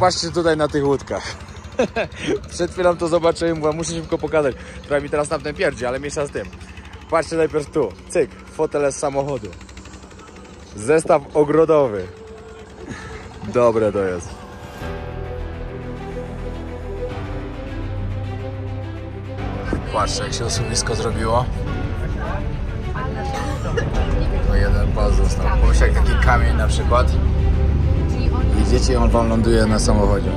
Popatrzcie tutaj na tych łódkach. Przed chwilą to zobaczyłem, bo muszę szybko pokazać. Trochę mi teraz na tym pierdzi, ale mniejsza z tym. Patrzcie najpierw tu. Cyk, fotele z samochodu. Zestaw ogrodowy. Dobre to jest. Patrzcie, jak się osuwisko zrobiło. No jeden pas został. Pomyślcie, jak taki kamień na przykład. Idziecie i on wam ląduje na samochodzie.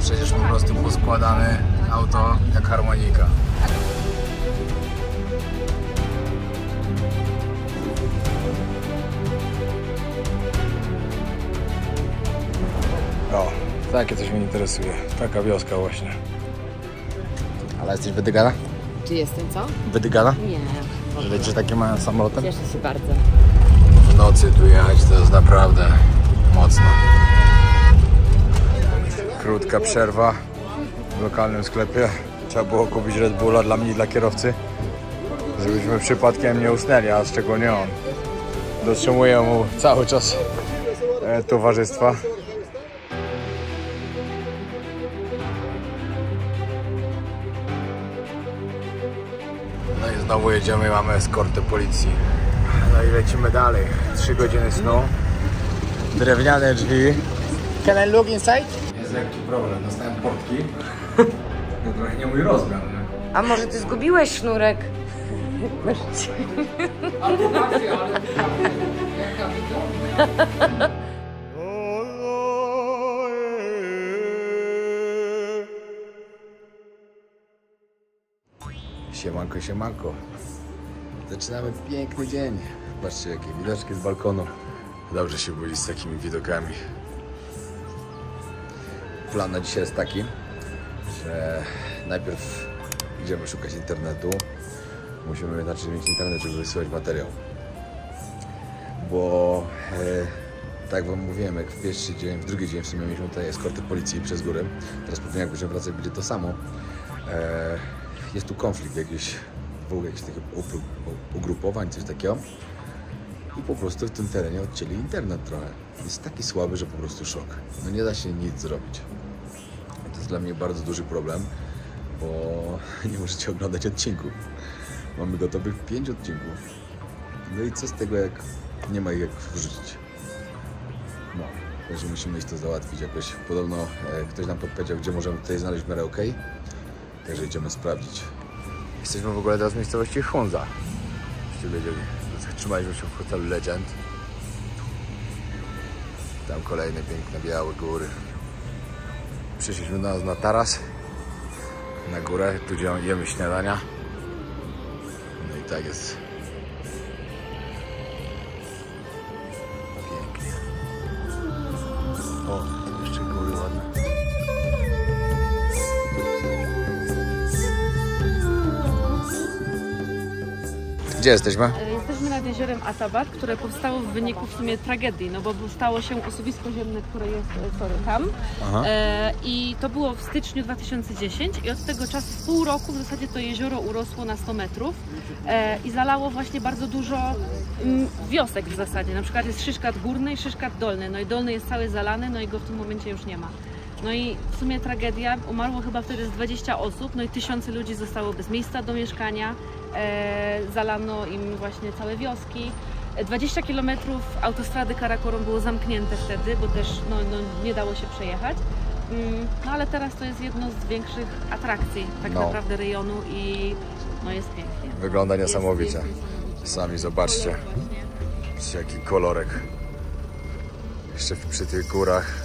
Przecież po prostu poskładane auto jak harmonika. O, takie coś mnie interesuje. Taka wioska właśnie. Ale jesteś wydygana? Czy jestem co? Wydygana? Nie. Że wiecie, że takie mają samolotem? Cieszę się bardzo. W nocy tu jechać to jest naprawdę mocno. Krótka przerwa w lokalnym sklepie. Trzeba było kupić Red Bulla dla mnie i dla kierowcy, żebyśmy przypadkiem nie usnęli, a szczególnie on. Dotrzymuję mu cały czas towarzystwa. No i znowu jedziemy, mamy eskortę policji. No i lecimy dalej. 3 godziny snu. Drewniane drzwi. Can I look inside? Jest lekki problem, dostałem portki. To trochę nie mój rozmiar, nie? A może ty zgubiłeś sznurek? Siemanko, siemanko. Zaczynamy piękny dzień. Patrzcie, jakie widoczki z balkonu. Dobrze się budzić z takimi widokami. Plan na dzisiaj jest taki, że najpierw idziemy szukać internetu. Musimy zacząć mieć internet, żeby wysyłać materiał. Bo tak jak wam mówiłem, jak w pierwszy dzień, w drugi dzień w sumie mieliśmy tutaj eskortę policji przez górę. Teraz pewnie jak będziemy wracać, będzie to samo. Jest tu konflikt jakiś, w ogóle jakichś takich ugrupowań, coś takiego. I po prostu w tym terenie odcięli internet trochę. Jest taki słaby, że po prostu szok. No nie da się nic zrobić. To jest dla mnie bardzo duży problem, bo nie możecie oglądać odcinków. Mamy gotowych 5 odcinków. No i co z tego, jak nie ma ich jak wrzucić? No, także musimy iść to załatwić jakoś. Podobno ktoś nam podpowiedział, gdzie możemy tutaj znaleźć w miarę OK. Także idziemy sprawdzić. Jesteśmy w ogóle teraz w miejscowości Hunza. Żebyście wiedzieli. Trzymaliśmy się w hotelu Legend. Tam kolejne piękne białe góry. Przyszliśmy do nas na taras, na górę, tu gdzie jemy śniadania. No i tak jest pięknie. O, tu jeszcze góry ładne. Gdzie jesteśmy? Jesteśmy nad jeziorem Atabat, które powstało w wyniku w sumie tragedii, no bo stało się osuwisko ziemne, które jest tam. I to było w styczniu 2010 i od tego czasu w pół roku w zasadzie to jezioro urosło na 100 metrów i zalało właśnie bardzo dużo wiosek w zasadzie. Na przykład jest Szyszkat Górny i Szyszkat Dolny. No i Dolny jest cały zalany, no i go w tym momencie już nie ma. No i w sumie tragedia, umarło chyba wtedy z 20 osób, no i tysiące ludzi zostało bez miejsca do mieszkania, zalano im właśnie całe wioski. 20 km autostrady Karakorum było zamknięte wtedy, bo też nie dało się przejechać. No ale teraz to jest jedno z większych atrakcji tak naprawdę rejonu i no jest pięknie. Wygląda niesamowicie. Sami zobaczcie. Zobaczcie, jaki kolorek. Jeszcze przy tych górach.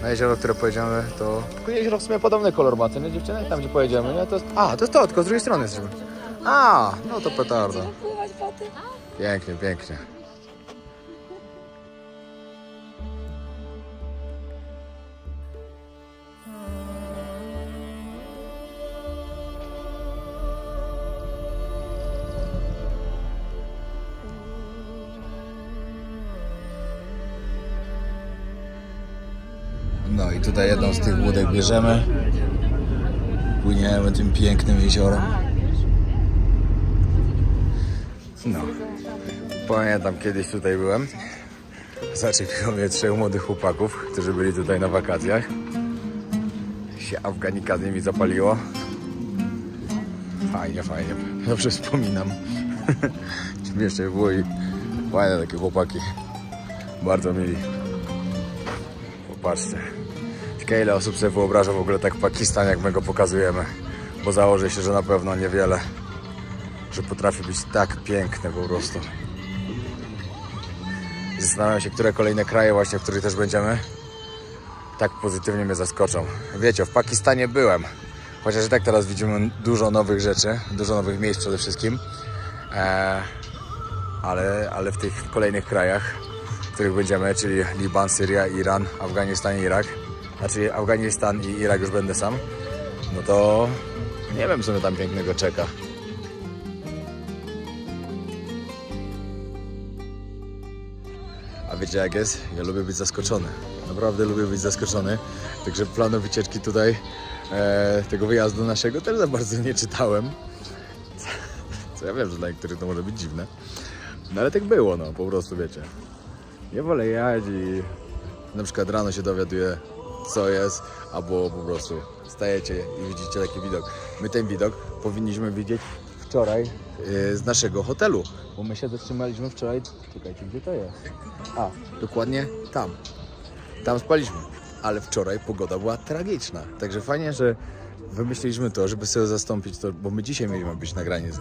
Na jezioro, które pojedziemy, to... Tylko jezioro w sumie podobny kolor ma, nie dziewczyny? Tam gdzie pojedziemy, nie? To jest... A, to jest to, tylko z drugiej strony jesteśmy. A, no to petarda. Pięknie, pięknie. No i tutaj jedną z tych łódek bierzemy. Płyniemy tym pięknym jeziorem. No, pamiętam, kiedyś tutaj byłem. Zaczepiło mnie 3 młodych chłopaków, którzy byli tutaj na wakacjach. Się Afganika z nimi zapaliło. Fajnie, fajnie. Dobrze wspominam. Śmiesznie było i fajne takie chłopaki. Bardzo mili. Popatrzcie. Ciekawe, ile osób sobie wyobraża w ogóle tak Pakistan, jak my go pokazujemy. Bo założę się, że na pewno niewiele. Że potrafi być tak piękny po prostu. Zastanawiam się, które kolejne kraje właśnie, w których też będziemy, tak pozytywnie mnie zaskoczą. Wiecie, w Pakistanie byłem. Chociaż i tak teraz widzimy dużo nowych rzeczy, dużo nowych miejsc przede wszystkim. Ale w tych kolejnych krajach, w których będziemy, czyli Liban, Syria, Iran, Afganistan i Irak, znaczy Afganistan i Irak już będę sam, no to nie wiem, co mnie tam pięknego czeka. A wiecie jak jest? Ja lubię być zaskoczony. Naprawdę lubię być zaskoczony. Także planu wycieczki tutaj, tego wyjazdu naszego też za bardzo nie czytałem. Co ja wiem, że dla niektórych to może być dziwne. No ale tak było, no po prostu wiecie. Ja wolę jechać i na przykład rano się dowiaduję, co jest, albo po prostu stajecie i widzicie taki widok. My ten widok powinniśmy widzieć wczoraj z naszego hotelu, bo my się zatrzymaliśmy wczoraj. Czekajcie, gdzie to jest? A, dokładnie tam. Tam spaliśmy, ale wczoraj pogoda była tragiczna. Także fajnie, że wymyśliliśmy to, żeby sobie zastąpić to, bo my dzisiaj mieliśmy być na granicy.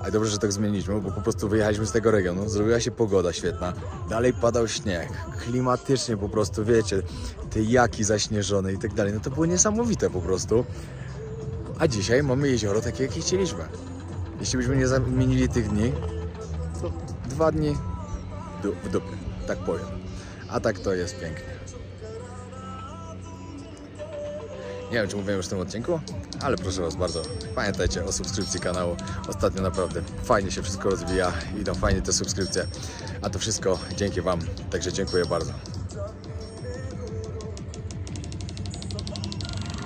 Ale dobrze, że tak zmieniliśmy, bo po prostu wyjechaliśmy z tego regionu, zrobiła się pogoda świetna, dalej padał śnieg, klimatycznie po prostu, wiecie, te jaki zaśnieżone i tak dalej, no to było niesamowite po prostu. A dzisiaj mamy jezioro takie, jakie chcieliśmy. Jeśli byśmy nie zamienili tych dni, to 2 dni w dupie, tak powiem. A tak to jest pięknie. Nie wiem, czy mówiłem już w tym odcinku, ale proszę Was bardzo, pamiętajcie o subskrypcji kanału. Ostatnio naprawdę fajnie się wszystko rozwija, idą fajnie te subskrypcje. A to wszystko dzięki Wam, także dziękuję bardzo.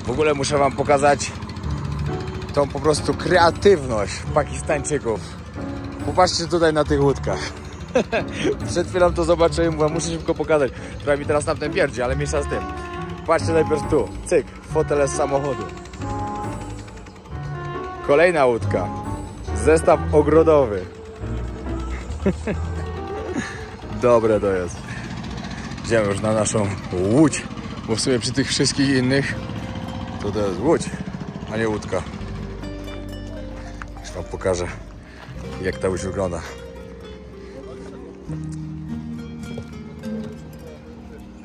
W ogóle muszę Wam pokazać tą po prostu kreatywność Pakistańczyków. Popatrzcie tutaj na tych łódkach. Przed chwilą to zobaczyłem, mówię, muszę szybko pokazać. Trochę mi teraz tamten pierdzi, ale mniejsza z tym. Patrzcie najpierw tu, cyk, fotele z samochodu. Kolejna łódka. Zestaw ogrodowy. Dobre to jest. Idziemy już na naszą łódź, bo w sumie przy tych wszystkich innych to jest łódź, a nie łódka. Już Wam pokażę, jak ta łódź wygląda.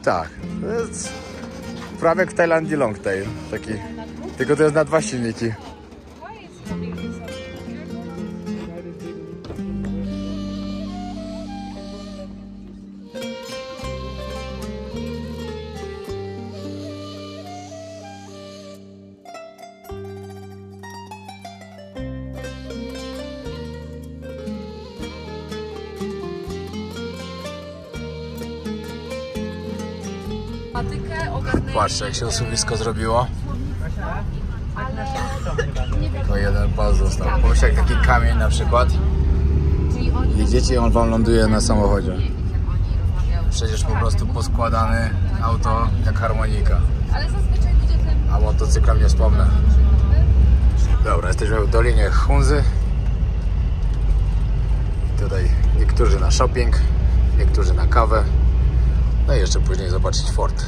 Tak, to jest prawie jak w Tajlandii longtail, taki, tylko to jest na 2 silniki. Patrzcie, jak się osuwisko zrobiło. Tylko jeden pas został. Pomyślcie, jak taki kamień na przykład. Jedziecie i on Wam ląduje na samochodzie. Przecież po prostu poskładane auto jak harmonika. A motocyklem nie wspomnę. Dobra, jesteśmy w Dolinie Hunzy. Tutaj niektórzy na shopping, niektórzy na kawę. No i jeszcze później zobaczyć fort.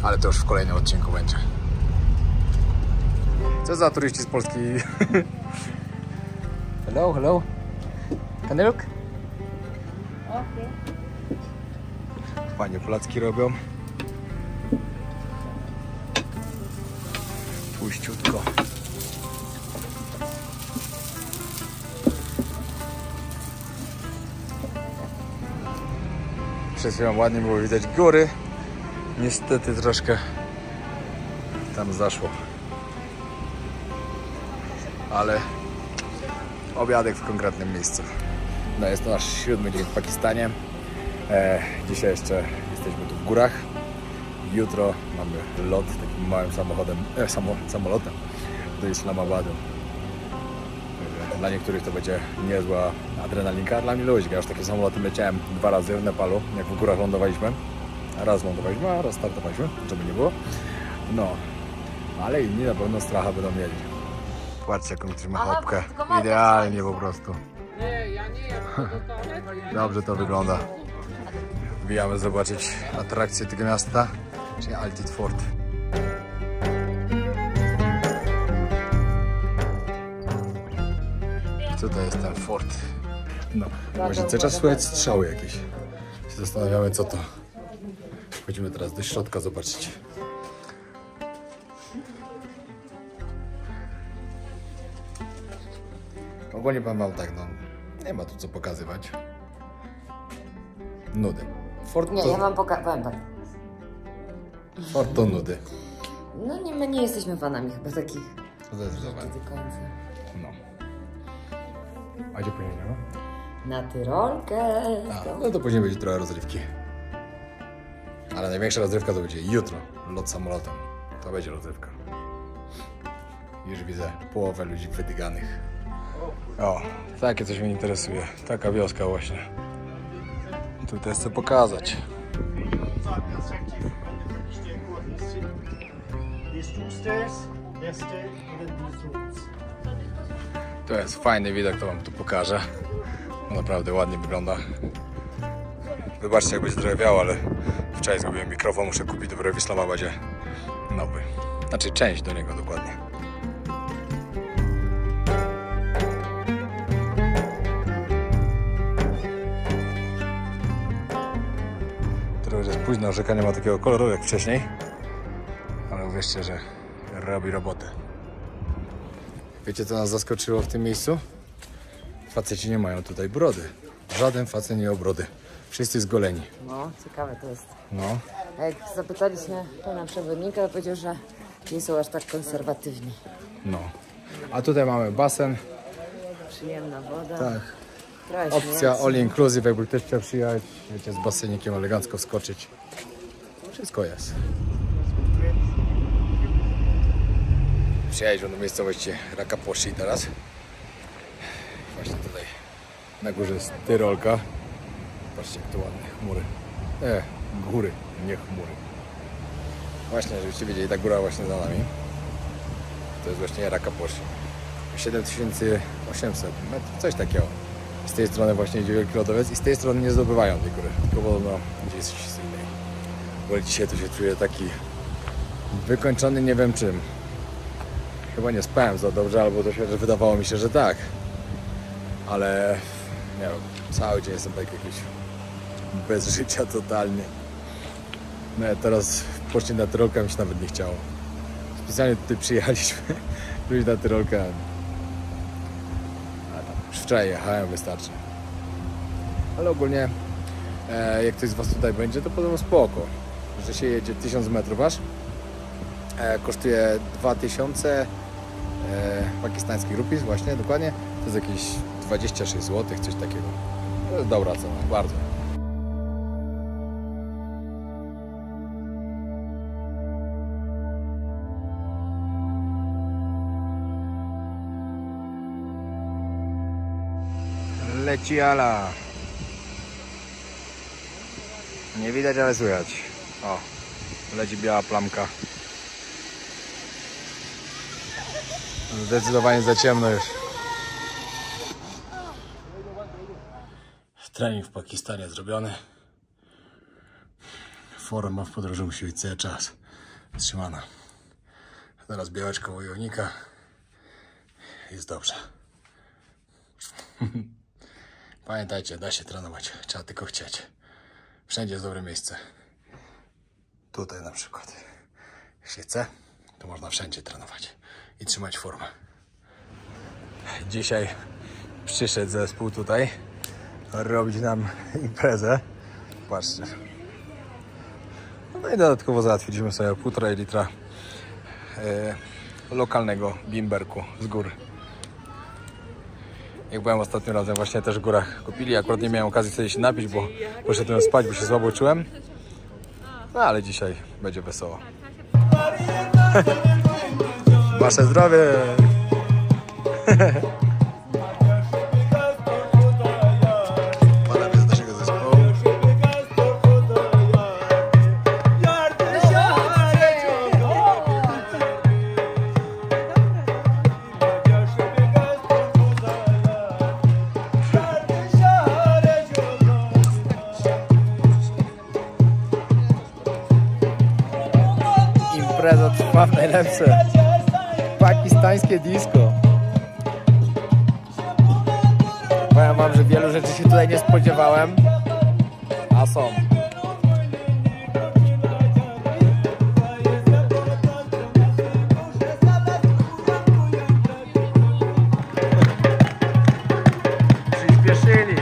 Ale to już w kolejnym odcinku będzie. Co za turyści z Polski? Hello, hello. Can you look? Okay. Fajnie placki robią. Puściutko. Przed chwilą ładnie było widać góry. Niestety troszkę tam zaszło. Ale obiadek w konkretnym miejscu. No jest to nasz 7. dzień w Pakistanie. Dzisiaj jeszcze jesteśmy tu w górach. Jutro mamy lot takim małym samolotem do Islamabadu. Dla niektórych to będzie niezła adrenalinka dla mnie luźka. Ja już takie samoloty leciałem 2 razy w Nepalu, jak w górach lądowaliśmy. Raz lądowaliśmy, a raz startowaliśmy, żeby nie było. No, ale inni na pewno stracha będą mieli. Patrzcie, jaką trzyma chopkę. Idealnie po prostu. Dobrze to wygląda. Wbijamy zobaczyć atrakcję tego miasta, czyli Altid Fort. Co to jest ten fort? No, właśnie cały czas słychać strzały jakieś. Się zastanawiamy, co to. Chodzimy teraz do środka zobaczyć. Ogólnie powiem wam tak, no nie ma tu co pokazywać. Nudy. Fort Nie, to... ja wam powiem tak. Fort to nudy. No nie, my nie jesteśmy fanami chyba takich Zdecydowanie. do końca. No. A gdzie później nie ma? Na Tyrolkę. No to później będzie trochę rozrywki. Ale największa rozrywka to będzie jutro. Lot samolotem. To będzie rozrywka. Już widzę połowę ludzi wydyganych. O, takie coś mnie interesuje. Taka wioska właśnie. Tutaj chcę pokazać. To jest fajny widok, to wam tu pokażę. Naprawdę ładnie wygląda. Wybaczcie, jak będzie trochę wiało, ale wczoraj zgubiłem mikrofon, muszę kupić dopiero w Islamabadzie nowy. Znaczy część do niego dokładnie. Trochę jest późno, rzeka nie ma takiego koloru jak wcześniej, ale uwierzcie, że robi robotę. Wiecie, co nas zaskoczyło w tym miejscu? Faceci nie mają tutaj brody. Żaden facet nie ma brody. Wszyscy zgoleni. No, ciekawe to jest. No. A jak zapytaliśmy pana przewodnika, to powiedział, że nie są aż tak konserwatywni. No. A tutaj mamy basen. Przyjemna woda. Tak. Trochę Opcja śmiejący. all inclusive, jakby ktoś chciał przyjechać, wiecie, z basenikiem elegancko wskoczyć. Wszystko jest. Przyjechaliśmy do miejscowości Rakaposhi teraz. Właśnie tutaj na górze jest Tyrolka. Patrzcie, jak tu ładne chmury. Góry, nie chmury. Właśnie, żebyście wiedzieli, ta góra właśnie za nami. To jest właśnie Rakaposhi. 7800 metrów, coś takiego. Z tej strony właśnie idzie wielki lodowiec i z tej strony nie zdobywają tej góry, tylko podobno gdzieś z innej. Bo dzisiaj to się czuję taki wykończony nie wiem czym. Chyba nie spałem za dobrze, albo to się wydawało mi się, że tak. Ale nie wiem, cały dzień jestem tak jakiś bez życia totalnie. No ja teraz poszli na Tyrolkę, mi się nawet nie chciało. Specjalnie tutaj przyjechaliśmy, żeby na Tyrolkę. Już wczoraj jechałem, wystarczy. Ale ogólnie, jak ktoś z was tutaj będzie, to podobno spoko. Że się jedzie 1000 metrów aż. Kosztuje 2000 pakistańskich rupees, właśnie, dokładnie. To jest jakieś 26 zł, coś takiego. To jest dobra cena, bardzo. Leci ala. Nie widać, ale słychać. O, leci biała plamka. Zdecydowanie za ciemno już. Trening w Pakistanie zrobiony. Forma w podróży musi być cały czas trzymana. Teraz białeczko wojownika. Jest dobrze. Pamiętajcie, da się trenować. Trzeba tylko chcieć. Wszędzie jest dobre miejsce. Tutaj na przykład. Jak się chce, to można wszędzie trenować i trzymać formę. Dzisiaj przyszedł zespół tutaj robić nam imprezę. Patrzcie. No i dodatkowo załatwiliśmy sobie 1,5 litra lokalnego bimberku z gór. Jak byłem ostatnim razem, właśnie też w górach kupili. Akurat nie miałem okazji sobie się napić, bo poszedłem spać, bo się słabo czułem. No ale dzisiaj będzie wesoło. Wasze zdrowie! Mam najlepsze pakistańskie disco. Powiem wam, że wielu rzeczy się tutaj nie spodziewałem, a są. Przyspieszyli.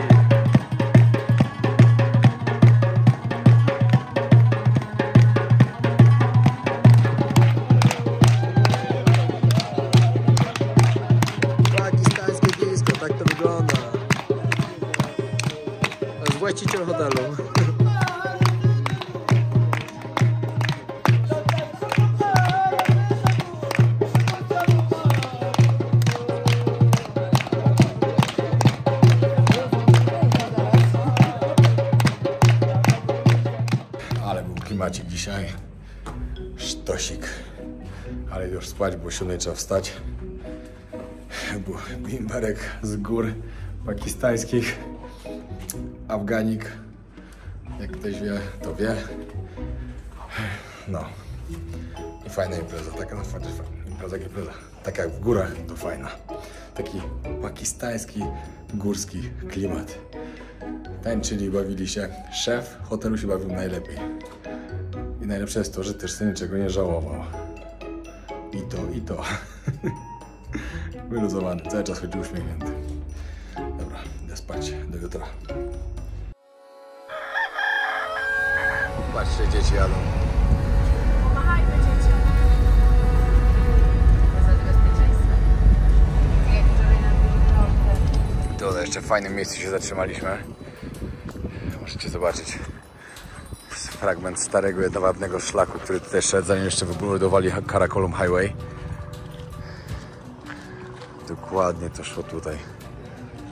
Pakistańskie disco, tak to wygląda. To jest właściciel hotelu. Ale był klimacik dzisiaj. Sztosik. Ale już spać, bo o 7 trzeba wstać. Był bimberek z gór pakistańskich. Afganik. Jak ktoś wie, to wie. No. I fajna impreza. Taka no, impreza. Taka jak w górach, to fajna. Taki pakistański, górski klimat. Tańczyli, bawili się. Szef hotelu się bawił najlepiej. I najlepsze jest to, że też sobie niczego nie żałował. I to. Wyluzowany. Cały czas chodził uśmiechnięty. Dobra, idę spać. Do jutra. Patrzcie, dzieci jadą. Pomachajmy dzieciom. Za bezpieczeństwo. Jak wczoraj na Tutaj jeszcze w fajnym miejscu się zatrzymaliśmy. Możecie zobaczyć fragment starego, jedwabnego szlaku, który tutaj szedł, zanim jeszcze wybudowali Karakorum Highway. Dokładnie to szło tutaj.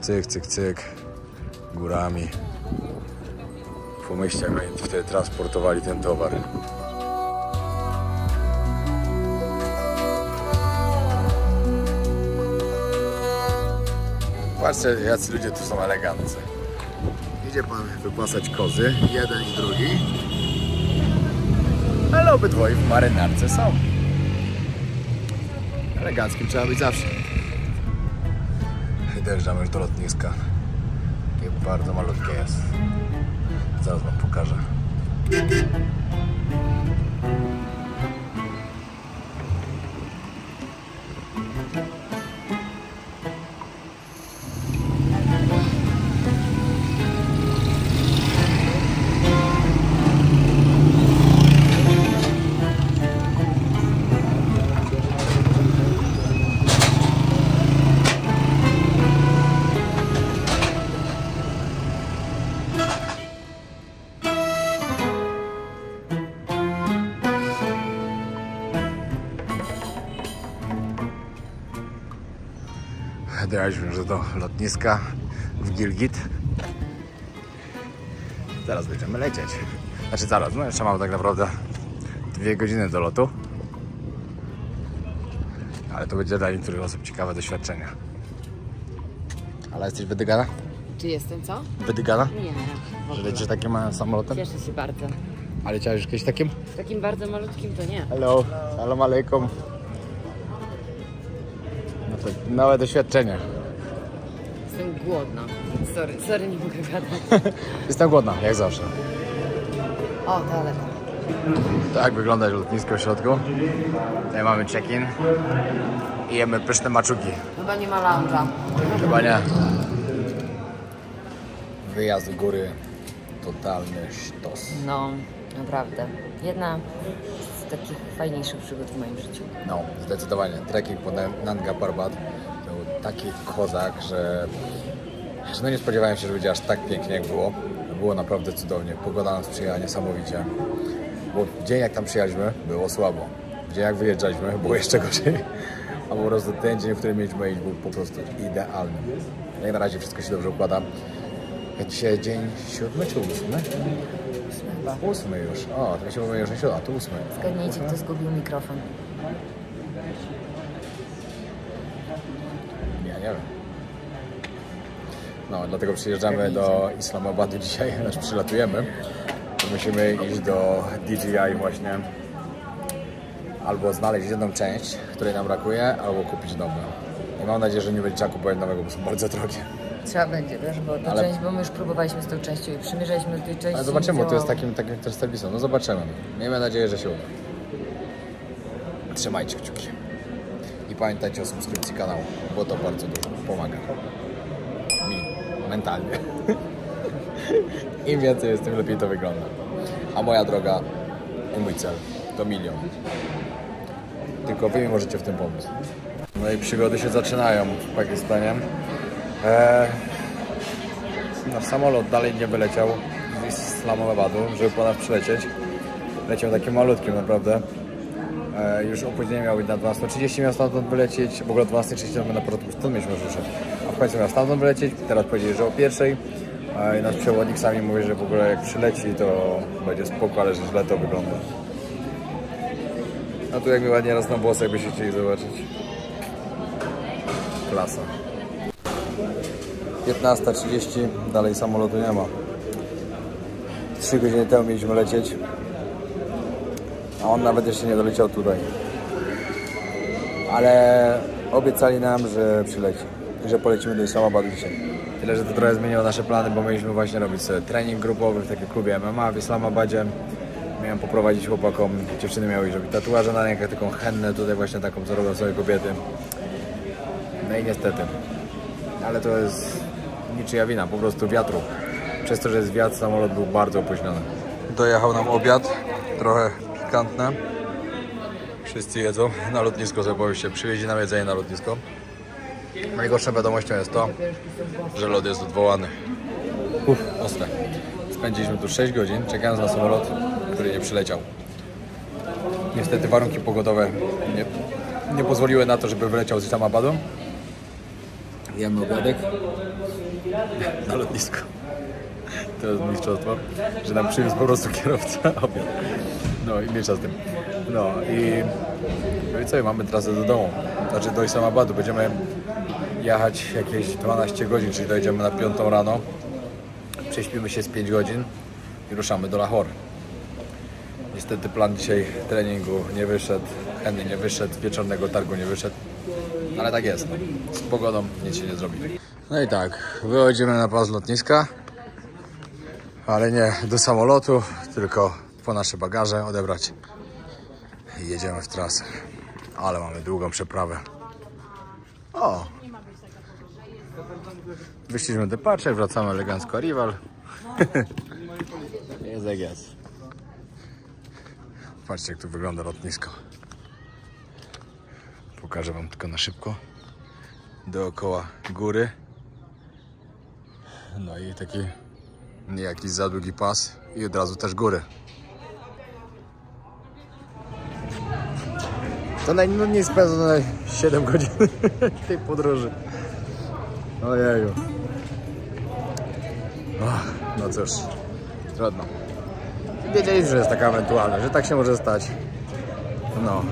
Cyk, cyk, cyk. Górami. Pomyślcie, jak oni wtedy transportowali ten towar. Patrzcie, jacy ludzie tu są eleganccy. Idzie pan wypasać kozy, jeden i drugi. Ale obydwoje w marynarce są. Eleganckim trzeba być zawsze. Dojeżdżamy już do lotniska. Takie bardzo malutkie jest. Zaraz wam pokażę. Dojechaliśmy już do lotniska w Gilgit. Zaraz będziemy lecieć. Znaczy zaraz, no jeszcze mamy tak naprawdę 2 godziny do lotu. Ale to będzie dla niektórych osób ciekawe doświadczenie. Ale jesteś wydygana? Czy jestem co? Wydygana? Nie. Że lecisz takim małym samolotem? Cieszę się bardzo. A leciałeś już kiedyś takim? Takim bardzo malutkim to nie. Hello, salam alaikum. No to nowe doświadczenie. Jestem głodna. Sorry, nie mogę gadać. Jestem głodna, jak zawsze. O, toaleta. Tak wygląda lotnisko w środku. Tutaj mamy check-in i jemy pyszne maczugi. Chyba nie ma lounge'a. Chyba nie. Wyjazd w góry, totalny sztos. No, naprawdę. Jedna z takich fajniejszych przygód w moim życiu. No, zdecydowanie. Trekking po Nanga Parbat to był taki kozak, że no nie spodziewałem się, że będzie aż tak pięknie jak było. Było naprawdę cudownie. Pogoda nam sprzyjała niesamowicie. Bo w dzień jak tam przyjechaliśmy, było słabo. W dzień jak wyjeżdżaliśmy, było jeszcze gorzej. A po prostu ten dzień, w którym mieliśmy iść, był po prostu idealny. Jak na razie wszystko się dobrze układa. Dzisiaj dzień 7 czy 8? 8 już. O, to się mówię już na 7, a to 8. Zgadnijcie, kto zgubił mikrofon. Ja nie wiem. No, dlatego przyjeżdżamy do Islamabadu dzisiaj, znaczy przylatujemy. To musimy iść do DJI właśnie albo znaleźć jedną część, której nam brakuje, albo kupić nowe. I mam nadzieję, że nie będzie trzeba kupować nowego, bo są bardzo drogie. Trzeba będzie, wiesz, bo ta część, bo my już próbowaliśmy z tą częścią i przymierzaliśmy do tej części. Ale zobaczymy, bo to jest takim też serwisem. No zobaczymy. Miejmy nadzieję, że się uda. Trzymajcie kciuki. I pamiętajcie o subskrypcji kanału, bo to bardzo dużo pomaga mi mentalnie. Im więcej jest, tym lepiej to wygląda. A moja droga i mój cel to 1 000 000. Tylko wy mi możecie w tym pomóc. No i przygody się zaczynają w Pakistanie. Nasz samolot dalej nie wyleciał z Islamabadu, żeby po nas przylecieć. Leciał takim malutkim naprawdę. Już opóźnienie miało być na 12:30, miał stamtąd wylecieć. W ogóle 12:30 na początku stąd mieliśmy ruszyć. A w końcu miał stamtąd wylecieć. Teraz powiedzieli, że o 1:00. I nasz przewodnik sami mówi, że w ogóle jak przyleci, to będzie spoko, ale że źle to wygląda. A tu jak mi ładnie raz na włosy, jakbyście chcieli zobaczyć. Klasa. 15:30, dalej samolotu nie ma. 3 godziny temu mieliśmy lecieć, a on nawet jeszcze nie doleciał tutaj. Ale obiecali nam, że przyleci i że polecimy do Islamabadu dzisiaj. Tyle, że to trochę zmieniło nasze plany, bo mieliśmy właśnie robić sobie trening grupowy w takim klubie MMA w Islamabadzie. Miałem poprowadzić chłopakom, dziewczyny miały robić tatuaże na rękach, taką hennę tutaj właśnie taką, co robią sobie kobiety. No i niestety, ale to jest niczyja wina, po prostu wiatru. Przez to, że jest wiatr, samolot był bardzo opóźniony. Dojechał nam obiad, trochę pikantne. Wszyscy jedzą na lotnisko, sobie się przywieźli nam jedzenie na lotnisko. Najgorszą wiadomością jest to, że lot jest odwołany. Ostre. Spędziliśmy tu 6 godzin, czekając na samolot, który nie przyleciał. Niestety warunki pogodowe nie pozwoliły na to, żeby wyleciał z Islamabadu. Jemy obiadek na lotnisku. To jest mistrzostwo, że nam przywiózł po prostu kierowca obiad. No i miesza z tym. No i co, mamy trasę do domu. Znaczy do Islamabadu. Będziemy jechać jakieś 12 godzin, czyli dojedziemy na 5 rano. Prześpimy się z 5 godzin i ruszamy do Lahore. Niestety plan dzisiaj treningu nie wyszedł, henny nie wyszedł, wieczornego targu nie wyszedł. Ale tak jest, no. Z pogodą nic się nie zrobi. No i tak, wychodzimy na pas lotniska, ale nie do samolotu, tylko po nasze bagaże odebrać i jedziemy w trasę. Ale mamy długą przeprawę. O! Wyszliśmy departure, wracamy elegancko Arrival. Jest jak jest. Patrzcie, jak tu wygląda lotnisko. Pokażę wam tylko na szybko. Dookoła góry. No i taki nie jakiś za długi pas i od razu też góry. To najnudniej spędzone 7 godzin tej podróży. Ojeju. No cóż, trudno. Wiedzieliśmy, że jest taka ewentualność, że tak się może stać. No,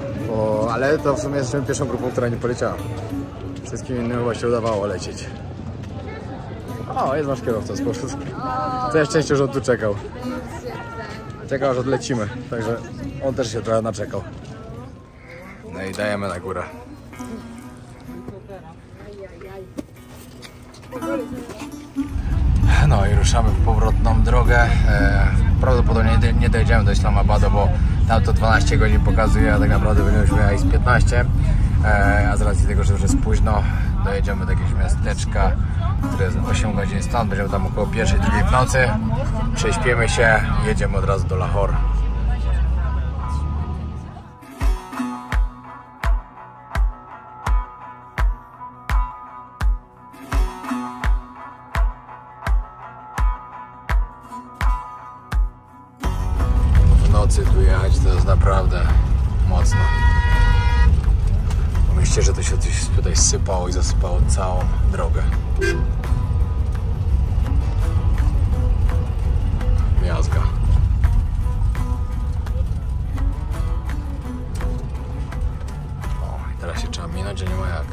ale to w sumie jesteśmy pierwszą grupą, która nie poleciała. Wszystkim innym chyba się udawało lecieć. O, jest nasz kierowca z powrotem. Całe szczęście, że on tu czekał. Czekał, aż odlecimy, także on też się trochę naczekał. No i dajemy na górę. No i ruszamy w powrotną drogę. Prawdopodobnie nie dojedziemy do Islamabadu, bo tam to 12 godzin pokazuje, a tak naprawdę będziemy jechać z 15. A z racji tego, że już jest późno, dojedziemy do jakiegoś miasteczka, które jest 8 godzin stąd. Będziemy tam około 1, 2 w nocy. Prześpimy się i jedziemy od razu do Lahore. Tu jechać to jest naprawdę mocno. Myślę, że to się coś tutaj sypało i zasypało całą drogę. Miazga. O, i teraz się trzeba minąć, że nie ma jak.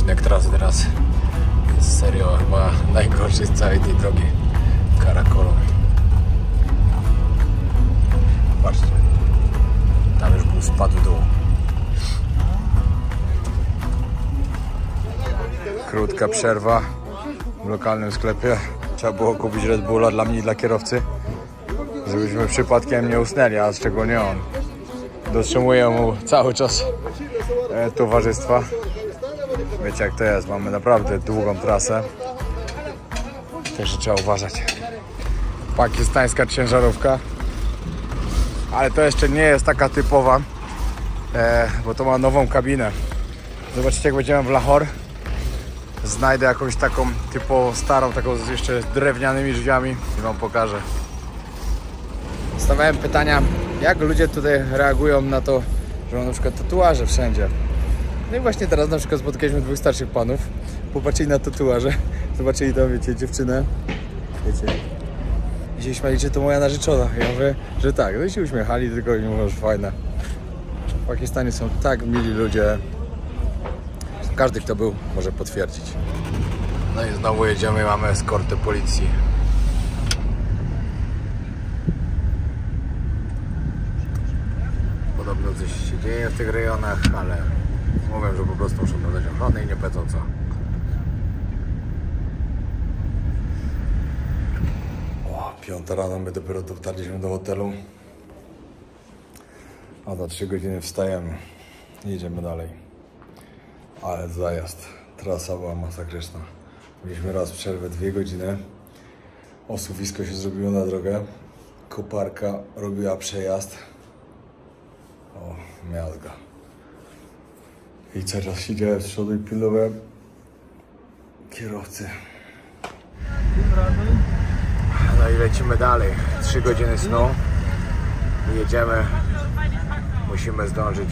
odcinek trasy teraz. Jest serio chyba najgorszy z całej tej drogi Karakolu. Patrzcie, tam już był spadł w dół. Krótka przerwa w lokalnym sklepie. Trzeba było kupić Red Bulla dla mnie i dla kierowcy, żebyśmy przypadkiem nie usnęli, a szczególnie on. Dotrzymuję mu cały czas towarzystwa. Wiecie jak to jest, mamy naprawdę długą trasę, także trzeba uważać. Pakistańska ciężarówka, ale to jeszcze nie jest taka typowa, bo to ma nową kabinę. Zobaczcie, jak będziemy w Lahore, znajdę jakąś taką typowo starą, taką jeszcze z drewnianymi drzwiami i wam pokażę. Stawiałem pytania, jak ludzie tutaj reagują na to, że mam na przykład tatuaże wszędzie. No i właśnie teraz na przykład spotkaliśmy dwóch starszych panów, popatrzyli na tatuaże, zobaczyli tam, wiecie, dziewczynę, wiecie, i się śmiali, że to moja narzeczona. Ja mówię, że tak, no i się uśmiechali, tylko i mówią, że fajne. W Pakistanie są tak mili ludzie, każdy kto był może potwierdzić. No i znowu jedziemy, mamy eskortę policji. Podobno coś się dzieje w tych rejonach, ale mówią, że po prostu muszą dodać ochrony i nie powiedzą co. O, 5 rano, my dopiero dotarliśmy do hotelu. A za 3 godziny wstajemy i idziemy dalej. Ale zajazd, trasa była masakryczna. Mieliśmy raz przerwę 2 godziny. Osuwisko się zrobiło na drogę. Koparka robiła przejazd. O, miazga. I cały czas siedziałem z przodu i pilnowałem kierowcy. No i lecimy dalej. 3 godziny snu. Jedziemy. Musimy zdążyć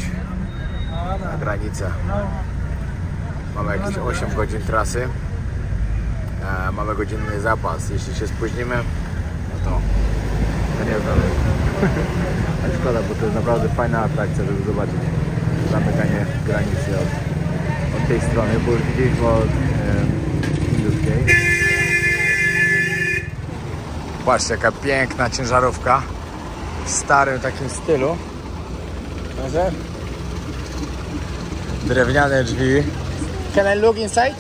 na granicę. Mamy jakieś 8 godzin trasy. Mamy godzinny zapas. Jeśli się spóźnimy, no to nie zdążymy. Ale szkoda, bo to jest naprawdę fajna atrakcja, żeby zobaczyć zamykanie granicy od tej strony, bo już widzieliśmy od hinduskiej. Patrzcie, jaka piękna ciężarówka w starym takim stylu. Może? Drewniane drzwi. Can I look inside?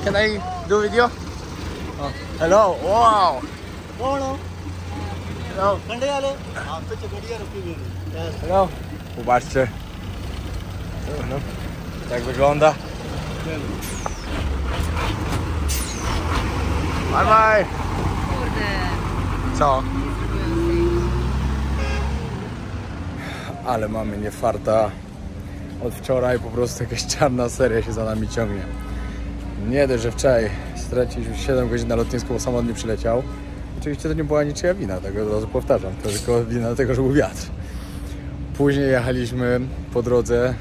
Can I do video? Oh. Hello, wow! Hello. Hello. Popatrzcie. No, tak wygląda. Bye bye. Co? Ale mamy nie farta. Od wczoraj po prostu jakaś czarna seria się za nami ciągnie. Nie dość, że wczoraj straciliśmy 7 godzin na lotnisku, bo samolot nie przyleciał. Oczywiście to nie była niczyja wina, tego od razu powtarzam. To tylko wina tego, że był wiatr. Później jechaliśmy po drodze.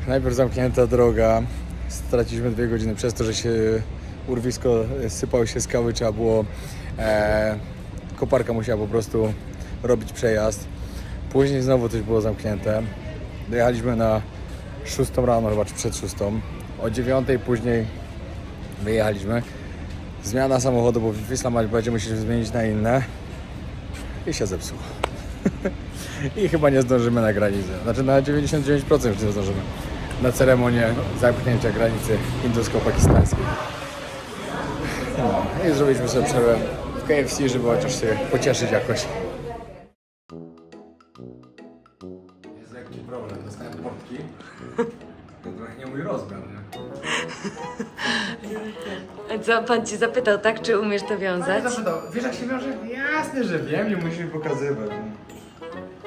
Najpierw zamknięta droga. Straciliśmy 2 godziny przez to, że się urwisko sypało się skały. Trzeba było... koparka musiała po prostu robić przejazd. Później znowu coś było zamknięte. Dojechaliśmy na 6 rano, chyba czy przed 6. O 9 później wyjechaliśmy. Zmiana samochodu, bo Wisla będzie musieli zmienić na inne. I się zepsuło. I chyba nie zdążymy na granicę. Znaczy na 99% już nie zdążymy. Na ceremonię zamknięcia granicy hindusko-pakistańskiej. No, i zrobiliśmy sobie przerwę w KFC, żeby chociaż się pocieszyć jakoś. Jest lekki problem, dostałem portki. To trochę nie mój rozmiar, nie? Co, pan ci zapytał, tak? Czy umiesz to wiązać? Pan zapytał, wiesz jak się wiąże? Jasne, że wiem, nie musisz pokazywać.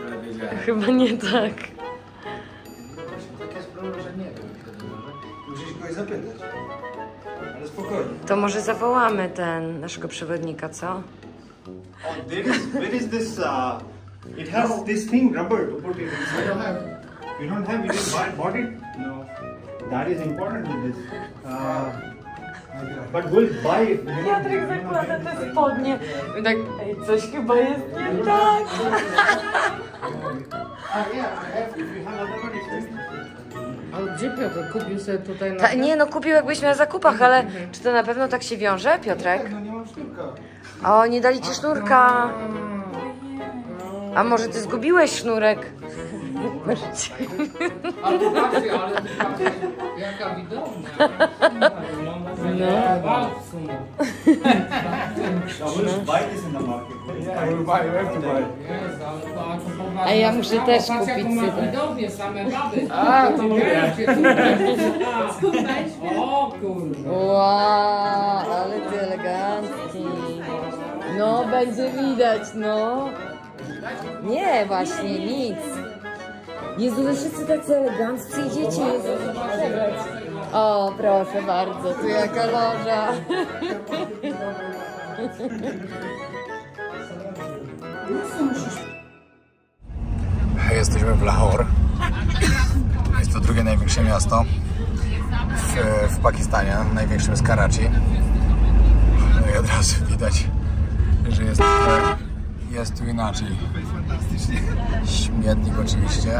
Ale wiedziałem. Chyba nie tak. Właśnie tak jest problem, że nie wiem, jak to wiąże. Musisz kogoś zapytać. Ale spokojnie. To może zawołamy naszego przewodnika, co? Oh, where is this? It has this thing, rubber to put it inside. I don't have. You don't have? You didn't bought it? No. That is important with this. But we'll buy it. Piotrek zakłada te spodnie. I tak, ej, coś chyba jest nie tak. Yeah, I have. If you have other one, it's Gdzie Piotr kupił sobie tutaj Ta, nie no, kupił jakbyś na zakupach, ale czy to na pewno tak się wiąże, Piotrek? No nie mam sznurka. O, nie dali ci sznurka. A może ty zgubiłeś sznurek? Ale patrzcie, jaka widownia. No. A ja muszę też kupić sobie. Widownie, same baby. A, to mówię. O kurde. Wow, ale ty elegancki. No, będzie widać, no. Nie, właśnie, nic. Jezu, wy wszyscy tacy eleganccy idziecie, Jezu, przebrać. O, proszę bardzo, tu jaka loża. Jesteśmy w Lahore. Jest to drugie największe miasto w Pakistanie. Największym jest Karachi. No i od razu widać, że jest tu inaczej. Śmietnik oczywiście.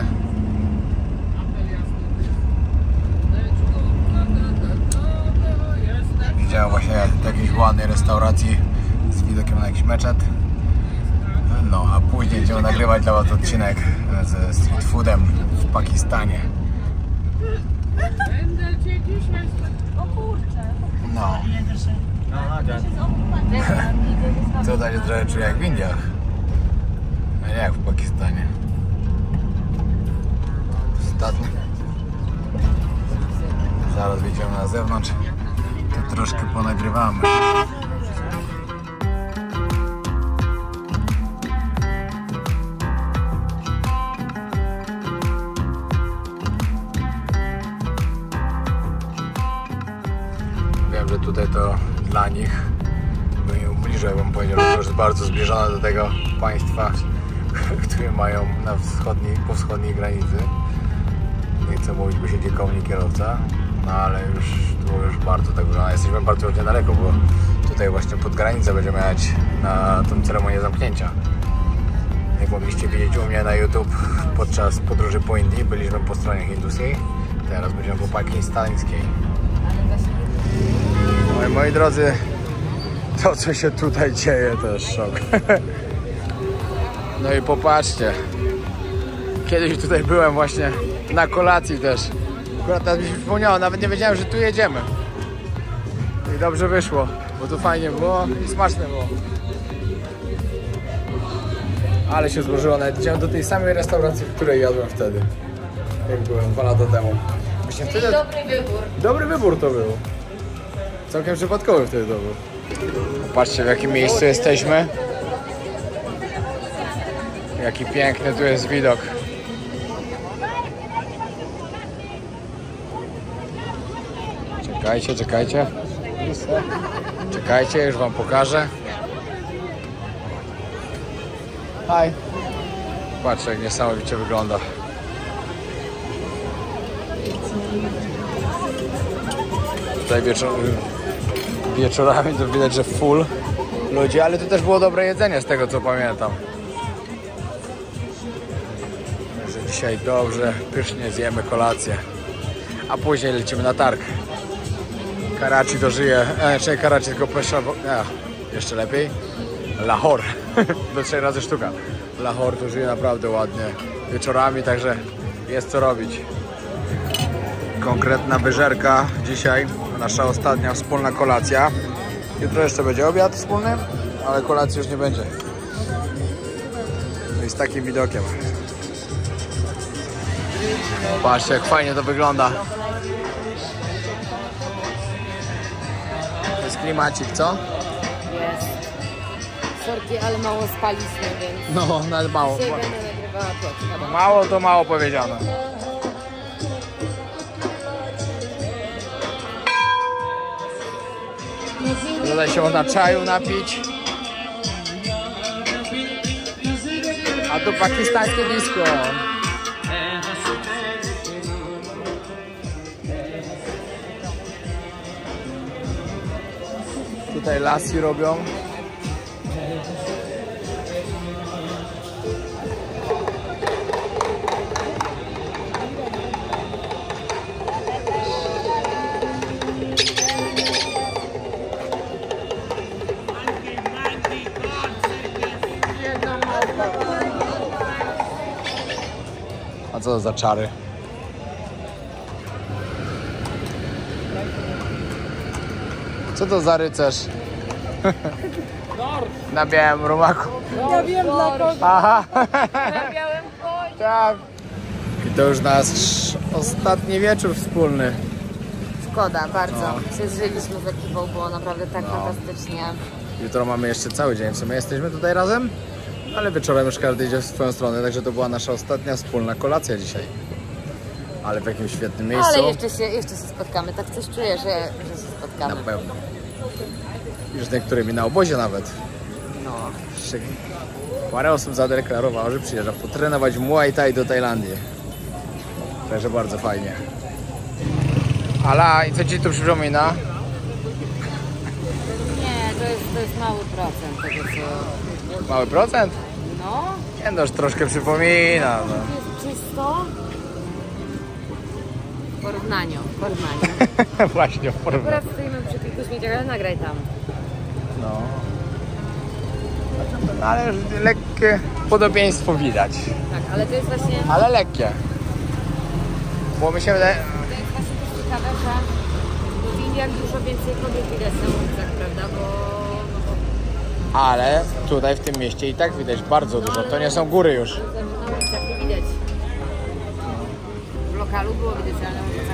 Widziałem właśnie jakiejś ładnej restauracji z widokiem na jakiś meczet. No, a później będziemy nagrywać dla was odcinek ze street foodem w Pakistanie. No. Tutaj się trochę czuję jak w Indiach, a nie jak w Pakistanie. Ostatnio. Zaraz wyjdziemy na zewnątrz, to troszkę ponagrywamy. Wiem, że tutaj to dla nich by mi ubliżył, bym powiedział, że to już jest bardzo zbliżone do tego państwa, które mają na po wschodniej granicy. Nie chcę mówić, bo siedzi koło mnie kierowca, no ale już bardzo tak wygląda. Jesteśmy bardzo niedaleko, bo tutaj właśnie pod granicę będziemy jechać na tą ceremonię zamknięcia. Jak mogliście widzieć u mnie na YouTube podczas podróży po Indii, byliśmy po stronie hinduskiej, teraz będziemy po pakistańskiej. No i moi drodzy, to co się tutaj dzieje to jest szok. No i popatrzcie, kiedyś tutaj byłem właśnie na kolacji też. Akurat teraz mi się przypomniało, nawet nie wiedziałem, że tu jedziemy. I dobrze wyszło, bo tu fajnie było i smaczne było. Ale się złożyło, nawet idziemy do tej samej restauracji, w której jadłem wtedy, jak byłem 2 lata temu. Właśnie wtedy... Dobry wybór. Dobry wybór to był. Całkiem przypadkowy wtedy to był. Patrzcie, w jakim miejscu jesteśmy. Jaki piękny tu jest widok. Czekajcie, czekajcie. Czekajcie, już wam pokażę. Hej. Patrzcie, jak niesamowicie wygląda. Tutaj wieczorami to widać, że full ludzi, ale tu też było dobre jedzenie z tego co pamiętam. Że dzisiaj dobrze, pysznie zjemy kolację, a później lecimy na targ. Karachi to żyje, czy Karachi tylko Peshawar, jeszcze lepiej, Lahore, do 3 razy sztuka. Lahore to żyje naprawdę ładnie wieczorami, także jest co robić. Konkretna wyżerka dzisiaj, nasza ostatnia wspólna kolacja. Jutro jeszcze będzie obiad wspólny, ale kolacji już nie będzie. No i z takim widokiem. Patrzcie, jak fajnie to wygląda. To jest klimacik, co? Jest. Sorki, ale mało spaliśmy, więc... No, nawet mało. Dzisiaj będę nagrywała Piotrka. Mało to mało powiedziane. Tutaj się można czaju napić. A tu pakistańskie disco. Tutaj lassi robią. co to za czary? Co to za rycerz? Na białym rumaku. Ja wiem dla kogo. Aha. Na białym koniu. Tak. I to już nasz ostatni wieczór wspólny. Szkoda, bardzo. Się zżyliśmy z ekipą, było naprawdę tak fantastycznie. Jutro mamy jeszcze cały dzień, w sumie jesteśmy tutaj razem, ale wieczorem już każdy idzie w swoją stronę, także to była nasza ostatnia wspólna kolacja dzisiaj. Ale w jakimś świetnym miejscu. Ale jeszcze się spotkamy, tak coś czuję, że się spotkamy. Na pewno. Już z niektórymi na obozie nawet. No. Jeszcze parę osób zadeklarowało, że przyjeżdża potrenować Muay Thai do Tajlandii. Także bardzo fajnie. Ala, i co ci tu przypomina? Nie, to jest mały procent tego, co... Mały procent? No. Nie, no już troszkę przypomina. No. Jest czysto? W porównaniu. Właśnie, w porównaniu. Akurat stoimy przy kilku śmieciach, ale nagraj tam. No. Ale już lekkie podobieństwo widać. Tak, ale to jest właśnie... Ale lekkie. Bo mi się wydaje... To jest właśnie też ciekawe, że w Indiach dużo więcej kobiet widać na ulicach, prawda, bo... Ale tutaj w tym mieście i tak widać bardzo dużo. To nie są góry już. Na ulicach nie widać. W lokalu było widać, ale na ulicach